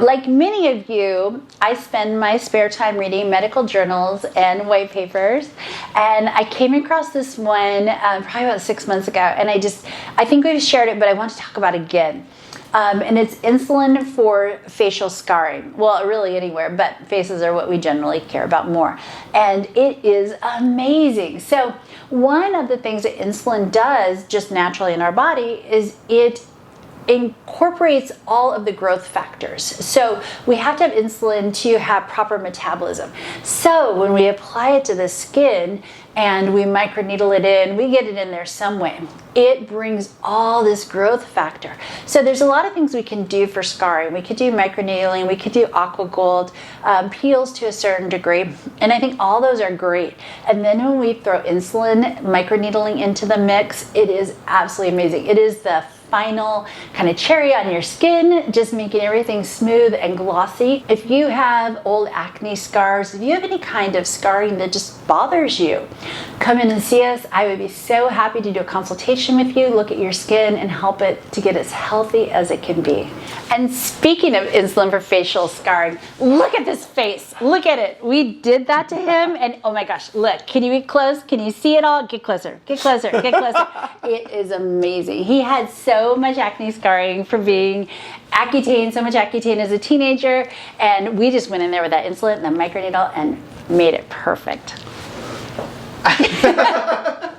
Like many of you, I spend my spare time reading medical journals and white papers, and I came across this one probably about 6 months ago, and I think we've shared it, but I want to talk about it again. And it's insulin for facial scarring. Well, really anywhere, but faces are what we generally care about more. And it is amazing. So one of the things that insulin does just naturally in our body is it incorporates all of the growth factors. So we have to have insulin to have proper metabolism. So when we apply it to the skin and we microneedle it in, we get it in there some way, it brings all this growth factor. So there's a lot of things we can do for scarring. We could do microneedling, we could do AquaGold, peels to a certain degree, and I think all those are great. And then when we throw insulin microneedling into the mix, it is absolutely amazing. It is the final kind of cherry on your skin, just making everything smooth and glossy. If you have old acne scars, if you have any kind of scarring that just bothers you, come in and see us. I would be so happy to do a consultation with you, look at your skin, and help it to get as healthy as it can be. And speaking of insulin for facial scarring, look at this face. Look at it. We did that to him, and oh my gosh, look. Can you get close? Can you see it all? Get closer. Get closer. Get closer. It is amazing. He had so much acne scarring for being Accutane, so much Accutane as a teenager, and we just went in there with that insulin and the microneedle and made it perfect.